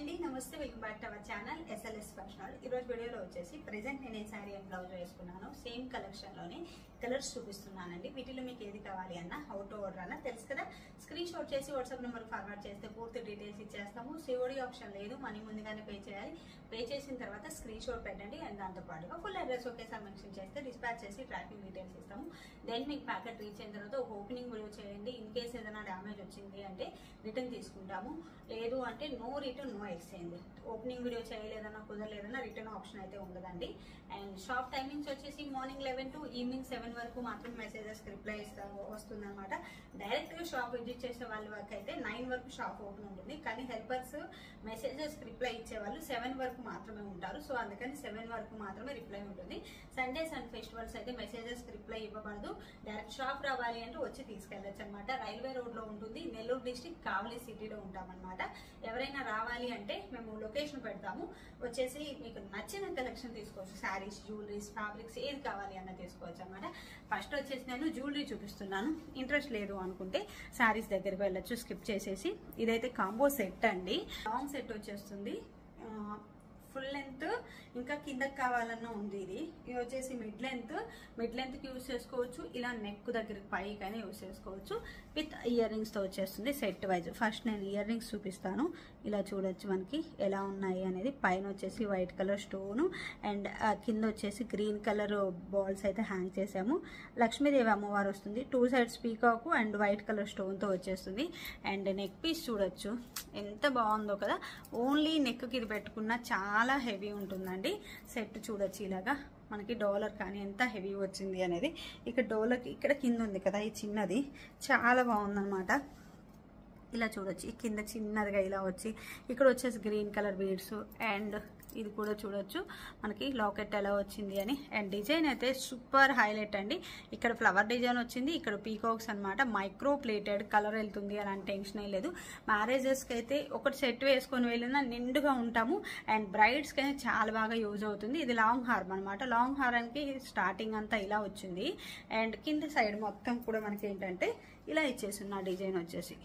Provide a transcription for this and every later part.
అండి నమస్తే welcome back to our channel SLS fashion. ఈ రోజు వీడియోలో వచ్చేసి ప్రెజెంట్ నేను ఈ సారీ అండ్ బ్లౌజ్ వేసుకున్నాను. సేమ్ కలెక్షన్ లోనే కలర్స్ చూపిస్తున్నానండి. వీటిలో మీకు ఏది కావాలి అన్న హౌ టు ఆర్డర్ అన్న తెలుసు కదా. స్క్రీన్ షాట్ చేసి వాట్సాప్ నెంబర్ ఫార్వర్డ్ చేస్తే పూర్తి డీటెయిల్స్ ఇచ్చేస్తాము. COD ఆప్షన్ లేదు, మనీ ముందుగానే పే చేయాలి. పే చేసిన తర్వాత స్క్రీన్ షాట్ పెట్టండి అండ్ దాంతో పాటుగా ఫుల్ అడ్రస్ ఒకేసారి మెన్షన్ చేస్తే డిస్పాచ్ చేసి ట్రాకింగ్ డీటెయిల్స్ ఇస్తాము. దెన్ మీకు ప్యాకెట్ రీచ్ అయిన తర్వాత ఒక ఓపెనింగ్ వీడియో చేయండి. ఇన్ కేస్ ఏదైనా డ్యామేజ్ వచ్చింది అంటే రిటర్న్ తీసుకుంటాము, లేదు అంటే no return no exchange. Opening video చేయలేదన్నా కుదరలేదన్నా రిటర్న్ ఆప్షన్ అయితే ఉండదండి. అండ్ షాప్ టైమింగ్స్ వచ్చేసి మార్నింగ్ 11 to ఈవినింగ్ 7 వరకు మాత్రం మెసేజెస్ రిప్లై వస్తుంది అనమాట. డైరెక్ట్ గా షాప్ విజిట్ చేసే వాళ్ళ వరకు అయితే 9 వరకు షాప్ ఓపెన్ ఉంటుంది. కానీ హెల్పర్స్ మెసేజెస్ రిప్లై ఇచ్చే వాళ్ళు 7 వరకు మాత్రమే ఉంటారు. సో అందుకని 7 వరకు మాత్రమే రిప్లై ఉంటుంది. సండేస్ అండ్ ఫెస్టివల్స్ అయితే మెసేజెస్ రిప్లై ఇవ్వబడదు. డైరెక్ట్ షాప్ రావాలి అంటే వచ్చి తీసుకెళ్లొచ్చు అనమాట. రైల్వే రోడ్ లో ఉంటుంది. నెల్లూరు డిస్ట్రిక్ట్ కావలి సిటీలో ఉంటామన్నమాట. ఎవరైనా రావాలి అంటే మేము లొకేషన్ పెడతాము. వచ్చేసి మీకు నచ్చిన కలెక్షన్ తీసుకోవచ్చు. శారీస్, జ్యువెలరీస్, ఫ్యాబ్రిక్స్ ఏది కావాలి అన్న తీసుకోవచ్చు అనమాట. ఫస్ట్ వచ్చేసి నేను జ్యువెలరీ చూపిస్తున్నాను. ఇంట్రెస్ట్ లేదు అనుకుంటే శారీస్ దగ్గరికి వెళ్ళొచ్చు స్కిప్ చేసేసి. ఇదైతే కాంబో సెట్ అండి. లాంగ్ సెట్ వచ్చేస్తుంది. ఫుల్ లెంత్ ఇంకా కిందకి కావాలన్నా ఉంది. ఇది వచ్చేసి మిడ్ లెంత్ కి యూజ్ చేసుకోవచ్చు. ఇలా నెక్ దగ్గరికి పైకైనా యూజ్ చేసుకోవచ్చు. విత్ ఇయర్ రింగ్స్ తో వచ్చేస్తుంది సెట్ వైజ్. ఫస్ట్ నేను ఇయర్ రింగ్స్ చూపిస్తాను. ఇలా చూడొచ్చు మనకి ఎలా ఉన్నాయి అనేది. పైన వచ్చేసి వైట్ కలర్ స్టోన్ అండ్ కింద వచ్చేసి గ్రీన్ కలర్ బాల్స్ అయితే హ్యాంగ్ చేసాము. లక్ష్మీదేవి అమ్మవారు వస్తుంది. 2 sides peacock and white colour stone తో వచ్చేస్తుంది. అండ్ నెక్ పీస్ చూడొచ్చు ఎంత బాగుందో కదా. ఓన్లీ నెక్ కి ఇది పెట్టుకున్న చాలా హెవీ ఉంటుందండి. సెట్ చూడొచ్చు ఇలాగా మనకి డాలర్ కానీ ఎంత హెవీ వచ్చింది అనేది. ఇక్కడ డాలర్కి ఇక్కడ కింద ఉంది కదా ఈ చిన్నది, చాలా బాగుందన్నమాట. ఇలా చూడొచ్చు ఈ కింద చిన్నదిగా ఇలా వచ్చి ఇక్కడ వచ్చేసి గ్రీన్ కలర్ బీడ్స్ అండ్ ఇది కూడా చూడొచ్చు మనకి లాకెట్ ఎలా వచ్చింది అని. అండ్ డిజైన్ అయితే సూపర్ హైలైట్ అండి. ఇక్కడ ఫ్లవర్ డిజైన్ వచ్చింది, ఇక్కడ పీకాక్స్ అనమాట. మైక్రో ప్లేటెడ్ కలర్ వెళ్తుంది అలాంటి టెన్షన్ లేదు. మ్యారేజెస్కి అయితే ఒకటి సెట్ వేసుకొని వెళ్ళినా నిండుగా ఉంటాము. అండ్ బ్రైడ్స్కి అయితే చాలా బాగా యూజ్ అవుతుంది. ఇది లాంగ్ హారం అనమాట. లాంగ్ హారానికి స్టార్టింగ్ అంతా ఇలా వచ్చింది. అండ్ కింద సైడ్ మొత్తం కూడా మనకి ఏంటంటే ఇలా ఇచ్చేసింది. ఆ డిజైన్ వచ్చేసి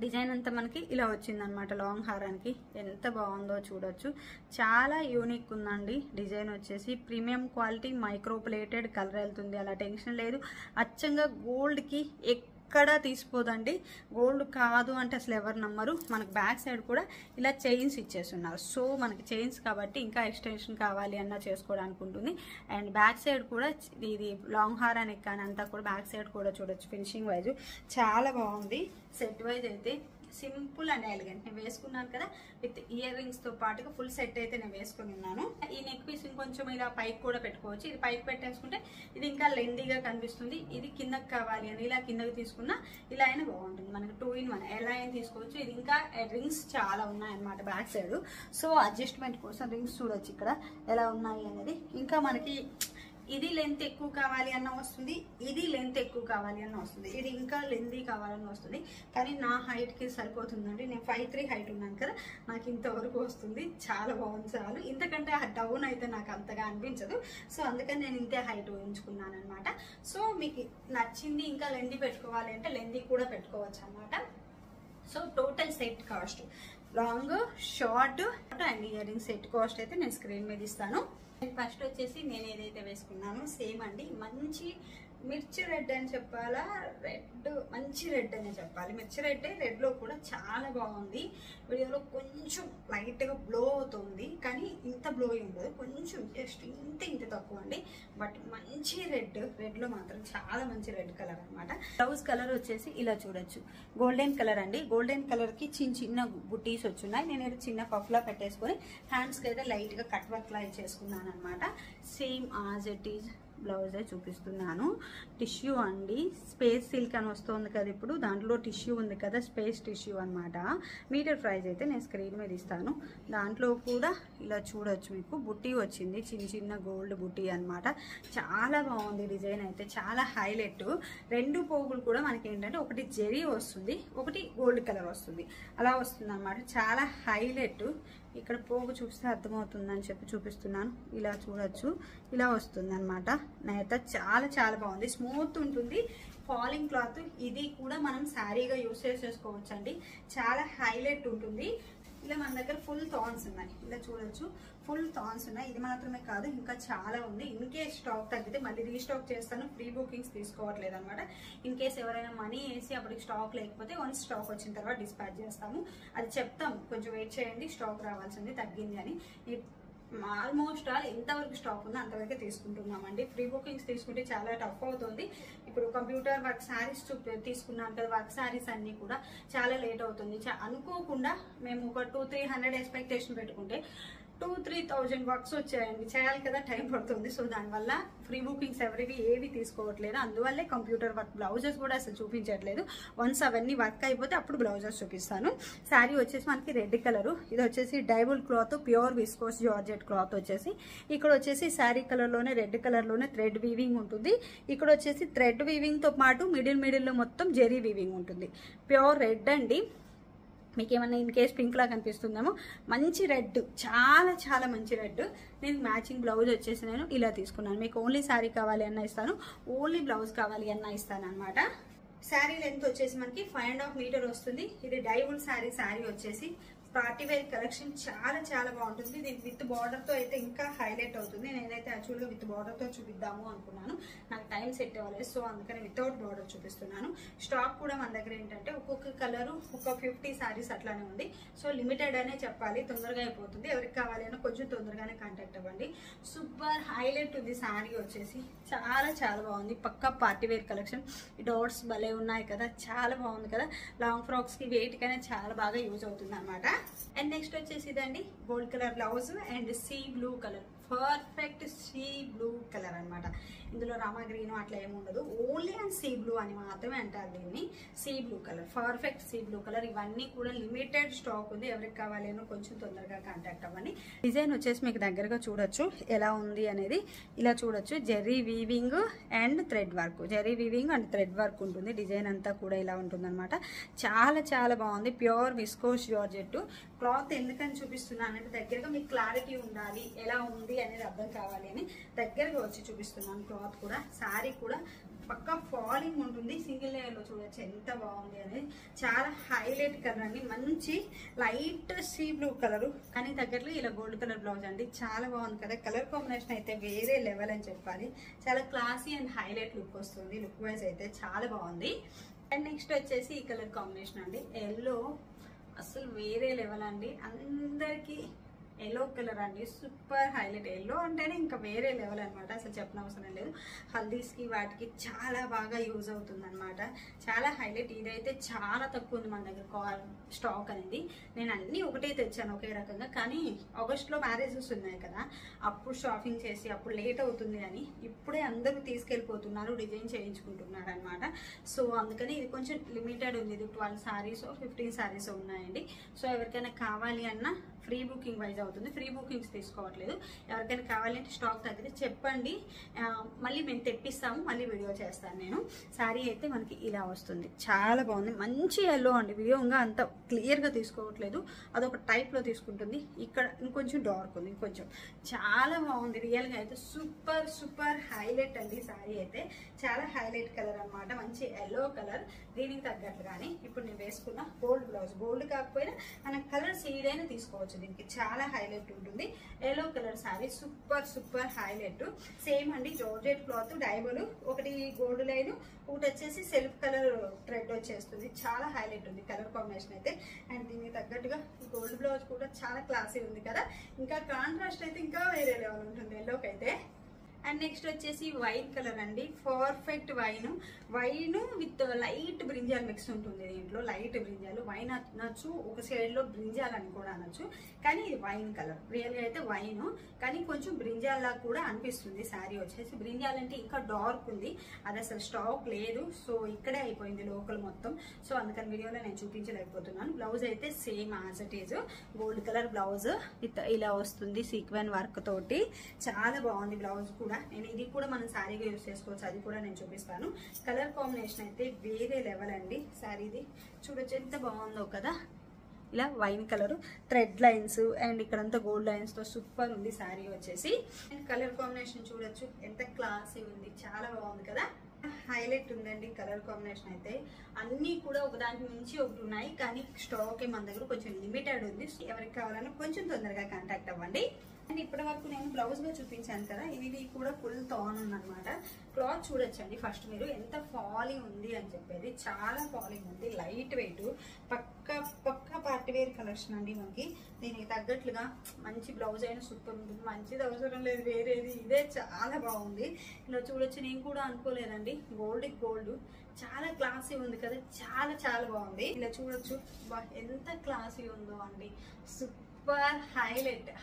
డిజైన్ అంతా మనకి ఇలా వచ్చిందనమాట. లాంగ్ హారానికి ఎంత బాగుందో చూడొచ్చు. చాలా యూనిక్ ఉందండి. డిజైన్ వచ్చేసి premium quality micro plated colour వెళ్తుంది, అలా టెన్షన్ లేదు. అచ్చంగా గోల్డ్కి ఎక్కడ తీసిపోదండి. గోల్డ్ కాదు అంటే అసలు ఎవరు నమ్మరు. మనకు బ్యాక్ సైడ్ కూడా ఇలా చైన్స్ ఇచ్చేస్తున్నారు. సో మనకి చైన్స్ కాబట్టి ఇంకా ఎక్స్టెన్షన్ కావాలి అన్నా చేసుకోవడానికి ఉంటుంది. అండ్ బ్యాక్ సైడ్ కూడా ఇది లాంగ్ హారానికి కానీ అంతా కూడా బ్యాక్ సైడ్ కూడా చూడొచ్చు. ఫినిషింగ్ వైజ్ చాలా బాగుంది. సెట్ వైజ్ అయితే సింపుల్ అండ్ ఎలిగెంట్. నేను వేసుకున్నాను కదా విత్ ఇయర్ రింగ్స్ తో పాటుగా ఫుల్ సెట్ అయితే నేను వేసుకుని ఉన్నాను. ఈ నెక్ పీస్ ఇంకొంచెం ఇలా పైకి కూడా పెట్టుకోవచ్చు. ఇది పైకి పెట్టేసుకుంటే ఇది ఇంకా లెందీగా కనిపిస్తుంది. ఇది కిందకి కావాలి అని ఇలా కిందకి తీసుకున్నా ఇలా అయినా బాగుంటుంది. మనకి 2 in 1 ఎలా అయినా తీసుకోవచ్చు. ఇది ఇంకా రింగ్స్ చాలా ఉన్నాయన్నమాట బ్యాక్ సైడ్. సో అడ్జస్ట్మెంట్ కోసం రింగ్స్ చూడొచ్చు ఇక్కడ ఎలా ఉన్నాయి అనేది. ఇంకా మనకి ఇది లెంత్ ఎక్కువ కావాలి అన్న వస్తుంది, ఇది లెంత్ ఎక్కువ కావాలి అన్న వస్తుంది, ఇది ఇంకా లెంతీ కావాలని వస్తుంది. కానీ నా హైట్కి సరిపోతుందండి. నేను 5'3" హైట్ ఉన్నాను కదా, నాకు ఇంతవరకు వస్తుంది. చాలా బాగుంది. చాలు, ఇంతకంటే డౌన్ అయితే నాకు అంతగా అనిపించదు. సో అందుకని నేను ఇంతే హైట్ ఉంచుకున్నాను అనమాట. సో మీకు నచ్చింది ఇంకా లెంతీ పెట్టుకోవాలి అంటే లెంతీ కూడా పెట్టుకోవచ్చు అనమాట. So total set cost long, short and ear ring set cost అయితే నేను స్క్రీన్ మీద ఇస్తాను. ఫస్ట్ వచ్చేసి నేను ఏదైతే వేసుకున్నానో సేమ్ అండి. మంచి మిర్చి రెడ్ అని చెప్పాలా, రెడ్ మంచి రెడ్ అనే చెప్పాలి. మిర్చి రెడ్ లో కూడా చాలా బాగుంది. వీడియోలో కొంచెం లైట్ గా బ్లో అవుతుంది కానీ ఇంత బ్లో ఉండదు, కొంచెం జస్ట్ ఇంత తక్కువ అండి. బట్ మంచి రెడ్ లో మాత్రం చాలా మంచి రెడ్ కలర్ అనమాట. బ్లౌజ్ కలర్ వచ్చేసి ఇలా చూడొచ్చు గోల్డెన్ కలర్ అండి. గోల్డెన్ కలర్ కి చిన్న బుట్టీస్ వచ్చున్నాయి. నేను చిన్న పఫ్ లా పెట్టేసుకొని హ్యాండ్స్ కి అయితే లైట్ గా కట్ వర్క్ లా చేసుకున్నాను అనమాట. సేమ్ యాజ్ ఇట్ ఈజ్ బ్లౌజే చూపిస్తున్నాను. టిష్యూ అండి, స్పేస్ సిల్క్ అని వస్తుంది కదా ఇప్పుడు, దాంట్లో టిష్యూ ఉంది కదా, స్పేస్ టిష్యూ అనమాట. మీటర్ ప్రైస్ అయితే నేను స్క్రీన్ మీద ఇస్తాను. దాంట్లో కూడా ఇలా చూడొచ్చు మీకు బుట్టి వచ్చింది, చిన్న గోల్డ్ బుట్టి అనమాట. చాలా బాగుంది డిజైన్ అయితే, చాలా హైలైట్. 2 పోగులు కూడా మనకి ఏంటంటే ఒకటి జెరీ వస్తుంది, ఒకటి గోల్డ్ కలర్ వస్తుంది, అలా వస్తుంది అనమాట. చాలా హైలైట్. ఇక్కడ పోగు చూస్తే అర్థమవుతుందని చెప్పి చూపిస్తున్నాను. ఇలా చూడొచ్చు, ఇలా వస్తుంది అనమాట. నేత చాలా చాలా బాగుంది, స్మూత్ ఉంటుంది, ఫాలింగ్ క్లాత్. ఇది కూడా మనం శారీగా యూస్ చేసేసుకోవచ్చు అండి, చాలా హైలైట్ ఉంటుంది. ఇలా మన దగ్గర ఫుల్ థాన్స్ ఉన్నాయి, ఇలా చూడొచ్చు ఫుల్ థాన్స్ ఉన్నాయి. ఇది మాత్రమే కాదు, ఇంకా చాలా ఉంది. ఇన్ కేస్ స్టాక్ తగ్గితే మళ్ళీ రీస్టాక్ చేస్తాను, ప్రీ బుకింగ్స్ తీసుకోవట్లేదు అనమాట. ఇన్ కేస్ ఎవరైనా మనీ వేసి అప్పటికి స్టాక్ లేకపోతే వన్స్ స్టాక్ వచ్చిన తర్వాత డిస్పాచ్ చేస్తాము, అది చెప్తాము, కొంచెం వెయిట్ చేయండి స్టాక్ రావాల్సింది తగ్గింది అని. ఆల్మోస్ట్ ఆల్ ఎంతవరకు స్టాక్ ఉందో అంతవరకే తీసుకుంటున్నామండి. ప్రీ బుకింగ్స్ తీసుకుంటే చాలా టఫ్ అవుతుంది. ఇప్పుడు కంప్యూటర్ వర్క్ శారీస్ తీసుకున్నాను కదా, వర్క్ శారీస్ అన్ని కూడా చాలా లేట్ అవుతుంది. అనుకోకుండా మేము ఒక 200-300 ఎక్స్పెక్టేషన్ పెట్టుకుంటే 2,000-3,000 వర్క్స్ వచ్చాయండి, చేయాలి కదా, టైం పడుతుంది. సో దానివల్ల ఫ్రీ బుకింగ్స్ ఎవరివి ఏవి తీసుకోవట్లేదు. అందువల్లే కంప్యూటర్ వర్క్ బ్లౌజెస్ కూడా అసలు చూపించట్లేదు. వన్స్ అవన్నీ వర్క్ అయిపోతే అప్పుడు బ్లౌజెస్ చూపిస్తాను. శారీ వచ్చేసి మనకి రెడ్ కలరు, ఇది వచ్చేసి డైబుల్ cloth, pure viscose georgette cloth వచ్చేసి. ఇక్కడ వచ్చేసి శారీ కలర్లోనే రెడ్ కలర్లోనే థ్రెడ్ వీవింగ్ ఉంటుంది. ఇక్కడ వచ్చేసి థ్రెడ్ వీవింగ్తో పాటు మిడిల్లో మొత్తం జెరీ వీవింగ్ ఉంటుంది. ప్యూర్ రెడ్ అండి, మీకు ఏమన్నా ఇన్ కేస్ పింక్ లా కనిపిస్తుందేమో, మంచి రెడ్, చాలా చాలా మంచి రెడ్. నేను మ్యాచింగ్ బ్లౌజ్ వచ్చేసి నేను ఇలా తీసుకున్నాను. మీకు ఓన్లీ శారీ కావాలి అన్న ఇస్తాను, ఓన్లీ బ్లౌజ్ కావాలి అన్న ఇస్తాను అనమాట. శారీ లెంత్ వచ్చేసి మనకి 5.5 మీటర్ వస్తుంది. ఇది డైబుల్ శారీ వచ్చేసి పార్టీ వేర్ కలెక్షన్ చాలా చాలా బాగుంటుంది. దీనికి విత్ బార్డర్ తో అయితే ఇంకా హైలైట్ అవుతుంది. నేనైతే యాక్చువల్గా విత్ బార్డర్ తో చూపిద్దాము అనుకున్నాను, నాకు టైం సెట్ అవ్వలేదు, సో అందుకని వితౌట్ బార్డర్ చూపిస్తున్నాను. స్టాక్ కూడా మన దగ్గర ఏంటంటే ఒక్కొక్క కలరు ఒక 50 శారీస్ అట్లానే ఉంది. సో లిమిటెడ్ అనే చెప్పాలి, తొందరగా అయిపోతుంది. ఎవరికి కావాలి అన్నా కొంచెం తొందరగానే కాంటాక్ట్ అవ్వండి. సూపర్ హైలైట్ ఉంది శారీ వచ్చేసి, చాలా చాలా బాగుంది. పక్కా పార్టీ వేర్ కలెక్షన్. ఈ డాట్స్ భలే ఉన్నాయి కదా, చాలా బాగుంది కదా. లాంగ్ ఫ్రాక్స్ కి వేటికైనా చాలా బాగా యూజ్ అవుతుంది అనమాట. అండ్ నెక్స్ట్ వచ్చేసి ఇదండి gold colour blouse and sea blue colour, perfect sea blue colour అనమాట. ఇందులో రామా గ్రీన్ అట్లా ఏమి ఉండదు, ఓన్లీ అండ్ సీ బ్లూ అని మాత్రమే అంటారు దీన్ని. Sea blue colour, perfect sea blue colour. ఇవన్నీ కూడా లిమిటెడ్ స్టాక్ ఉంది, ఎవరికి కావాలి అనో కొంచెం తొందరగా కాంటాక్ట్ అవ్వండి. డిజైన్ వచ్చేసి మీకు దగ్గరగా చూడొచ్చు ఎలా ఉంది అనేది, ఇలా చూడొచ్చు. Jerry weaving and thread work, Jerry weaving and thread work ఉంటుంది. డిజైన్ అంతా కూడా ఇలా ఉంటుంది అనమాట. చాలా చాలా బాగుంది. Pure viscose georgette cloth. ఎందుకని చూపిస్తున్నానంటే దగ్గరగా మీకు క్లారిటీ ఉండాలి, ఎలా ఉంది అనేది అర్థం కావాలి అని దగ్గరగా వచ్చి చూపిస్తున్నాను. క్లాత్ కూడా, శారీ కూడా పక్కా ఫాలింగ్ ఉంటుంది. సింగిల్ లేయర్ లో చూడొచ్చు ఎంత బాగుంది అనేది. చాలా హైలైట్ కలర్ అండి, మంచి లైట్ సీ బ్లూ కలర్, కానీ దగ్గరలో ఇలా గోల్డ్ కలర్ బ్లౌజ్ అండి. చాలా బాగుంది కదా, కలర్ కాంబినేషన్ అయితే వేరే లెవెల్ అని చెప్పాలి. చాలా క్లాసీ అండ్ హైలైట్ లుక్ వస్తుంది. లుక్ వైజ్ అయితే చాలా బాగుంది. అండ్ నెక్స్ట్ వచ్చేసి ఈ కలర్ కాంబినేషన్ అండి, ఎల్లో, అసలు వేరే లెవెల్ అండి. అందరికి ఎల్లో కలర్ అండి, సూపర్ హైలైట్. ఎల్లో అంటేనే ఇంకా వేరే లెవెల్ అనమాట, అసలు చెప్పనవసరం లేదు. హల్దీస్కి వాటికి చాలా బాగా యూజ్ అవుతుంది అనమాట, చాలా హైలైట్. ఇదైతే చాలా తక్కువ ఉంది మన దగ్గర స్టాక్ అనేది. నేను అన్ని ఒకటే తెచ్చాను ఒకే రకంగా, కానీ ఆగస్ట్లో మ్యారేజెస్ ఉన్నాయి కదా, అప్పుడు షాపింగ్ చేసి అప్పుడు లేట్ అవుతుంది అని ఇప్పుడే అందరూ తీసుకెళ్ళిపోతున్నారు, డిజైన్ చేయించుకుంటున్నారు అనమాట. సో అందుకని ఇది కొంచెం లిమిటెడ్ ఉంది. ఇది 12 శారీస్ 15 శారీస్ ఉన్నాయండి. సో ఎవరికైనా కావాలి అన్నా ఫ్రీ బుకింగ్ వైజ్ అవుతుంది, ఫ్రీ బుకింగ్స్ తీసుకోవట్లేదు. ఎవరికైనా కావాలంటే స్టాక్ తగ్గితే చెప్పండి, మళ్ళీ మేము తెప్పిస్తాము, మళ్ళీ వీడియో చేస్తాను నేను. శారీ అయితే మనకి ఇలా వస్తుంది, చాలా బాగుంది. మంచి ఎల్లో అండి, వీడియోగా అంత క్లియర్గా తీసుకోవట్లేదు, అదొక టైప్లో తీసుకుంటుంది. ఇక్కడ ఇంకొంచెం డార్క్ ఉంది, ఇంకొంచెం చాలా బాగుంది. రియల్గా అయితే సూపర్ సూపర్ హైలైట్ అండి. శారీ అయితే చాలా హైలైట్ కలర్ అనమాట, మంచి ఎల్లో కలర్. దీనికి తగ్గట్టుగానే ఇప్పుడు నేను వేసుకున్న గోల్డ్ బ్లౌజ్, గోల్డ్ కాకపోయినా మన కలర్స్ ఏదైనా తీసుకోవచ్చు, దీనికి చాలా హైలైట్ ఉంటుంది. Yellow colour sari super super highlight. Same అండి జార్జెట్ క్లాత్, డైబుల్, ఒకటి గోల్డ్ లైన్, ఒకటి వచ్చేసి సెల్ఫ్ కలర్ థ్రెడ్ వచ్చేస్తుంది. చాలా హైలైట్ ఉంది కలర్ కాంబినేషన్ అయితే. అండ్ దీనికి తగ్గట్టుగా గోల్డ్ బ్లౌజ్ కూడా చాలా క్లాసీ ఉంది కదా, ఇంకా కాంట్రాస్ట్ అయితే ఇంకా వేరే లెవెల్ ఉంటుంది ఎల్లోకి అయితే. అండ్ నెక్స్ట్ వచ్చేసి వైన్ కలర్ అండి, perfect wine with light brinjal mix ఉంటుంది దీంట్లో. లైట్ బ్రింజాలు, వైన్ అనొచ్చు, ఒక సైడ్ లో బ్రింజాల్ అని కూడా అనొచ్చు, కానీ ఇది వైన్ కలర్. రియల్ గా అయితే వైన్, కానీ కొంచెం బ్రింజాల్ లా కూడా అనిపిస్తుంది. శారీ వచ్చేసి బ్రింజాల్ అంటే ఇంకా డార్క్ ఉంది, అది అసలు స్టాక్ లేదు. సో ఇక్కడే అయిపోయింది లోకల్ మొత్తం, సో అందుకని వీడియోలో నేను చూపించలేకపోతున్నాను. బ్లౌజ్ అయితే same as it is, gold colour blouse with ఇలా వస్తుంది సీక్వెన్ వర్క్ తోటి. చాలా బాగుంది బ్లౌజ్ కూడా. నేను ఇది కూడా మనం శారీగా యూజ్ చేసుకోవచ్చు, అది కూడా నేను చూపిస్తాను. కలర్ కాంబినేషన్ అయితే వేరే లెవెల్ అండి. శారీది చూడొచ్చు ఎంత బాగుందో కదా, ఇలా wine colour thread lines and ఇక్కడంతా గోల్డ్ లైన్స్ తో సూపర్ ఉంది శారీ వచ్చేసి. అండ్ కలర్ కాంబినేషన్ చూడొచ్చు ఎంత క్లాసీ ఉంది, చాలా బాగుంది కదా. హైలైట్ ఉందండి కలర్ కాంబినేషన్ అయితే. అన్నీ కూడా ఒకదానికి మించి ఒకటి ఉన్నాయి, కానీ స్టాక్ మన దగ్గర కొంచెం లిమిటెడ్ ఉంది. ఎవరికి కావాలన్నా కొంచెం తొందరగా కాంటాక్ట్ అవ్వండి. అండ్ ఇప్పటి వరకు నేను బ్లౌజ్ గా చూపించాను కదా, ఇది కూడా ఫుల్ థాన్ ఉందన్నమాట. క్లాత్ చూడొచ్చండి ఫస్ట్ మీరు ఎంత ఫాలింగ్ ఉంది అని చెప్పేది. చాలా ఫాలింగ్ ఉంది, లైట్ వెయిట్, పక్కా పార్టీ వేర్ కలెక్షన్ అండి. మనకి దీనికి తగ్గట్లుగా మంచి బ్లౌజ్ అయినా సూపర్ ఉంటుంది. మంచిది అవసరం లేదు వేరేది, ఇదే చాలా బాగుంది. ఇలా చూడొచ్చు, నేను కూడా అనుకోలేదండి. గోల్డ్ చాలా క్లాసీ ఉంది కదా, చాలా బాగుంది. ఇలా చూడొచ్చు ఎంత క్లాసీ ఉందో అండి. సూపర్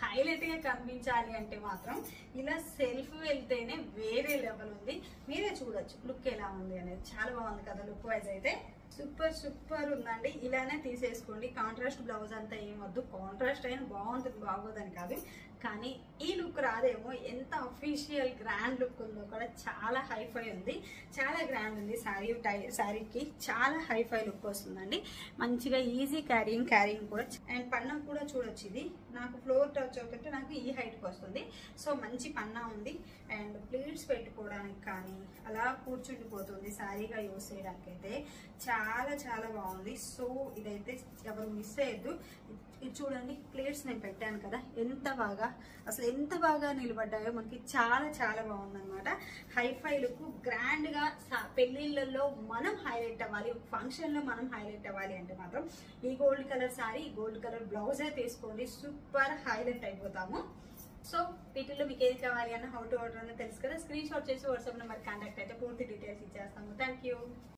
హైలైట్ గా కనిపించాలి అంటే మాత్రం ఇలా సెల్ఫ్ వెళ్తేనే వేరే లెవెల్ ఉంది. మీరే చూడొచ్చు లుక్ ఎలా ఉంది అనేది. చాలా బాగుంది కదా లుక్ వైజ్ అయితే. సూపర్ ఉందండి. ఇలానే తీసేసుకోండి. కాంట్రాస్ట్ బ్లౌజ్ అంతా ఏం వద్దు. కాంట్రాస్ట్ అయినా బాగుంటుంది, బాగోదని కాదు, కానీ ఈ లుక్ రాదేమో. ఎంత అఫీషియల్ గ్రాండ్ లుక్ ఉందో కూడా, చాలా హైఫై ఉంది, చాలా గ్రాండ్ ఉంది. శారీకి చాలా హైఫై లుక్ వస్తుందండి. మంచిగా ఈజీ క్యారింగ్ కూడా. అండ్ పన్నా కూడా చూడొచ్చు, ఇది నాకు ఫ్లోర్ టచ్ అవుతుంటే నాకు ఈ హైట్కి వస్తుంది. సో మంచి పన్నా ఉంది. అండ్ ప్లీట్స్ పెట్టుకోవడానికి కానీ అలా కూర్చుండిపోతుంది శారీగా యూజ్ చేయడానికి అయితే. చాలా బాగుంది. సో ఇదైతే ఎవరు మిస్ అయ్యద్దు. ఇది చూడండి, ప్లేట్స్ నేను పెట్టాను కదా, ఎంత బాగా నిలబడ్డాయో మనకి. చాలా బాగుందన్నమాట. హైఫై లుక్, గ్రాండ్ గా పెళ్లిళ్ళల్లో మనం హైలైట్ అవ్వాలి, ఫంక్షన్ లో మనం హైలైట్ అవ్వాలి అంటే మాత్రం ఈ gold colour sari, gold colour బ్లౌజే తీసుకోండి. సూపర్ హైలైట్ అయిపోతాము. సో వీటిల్లో మీకు ఏది కావాలి అన్న, హౌ టు ఆర్డర్ అన్న తెలుసు కదా. స్క్రీన్ షాట్ చేసి వాట్సాప్ నెంబర్ కాంటాక్ట్ అయితే పూర్తి డీటెయిల్స్ ఇచ్చేస్తాము. Thank you.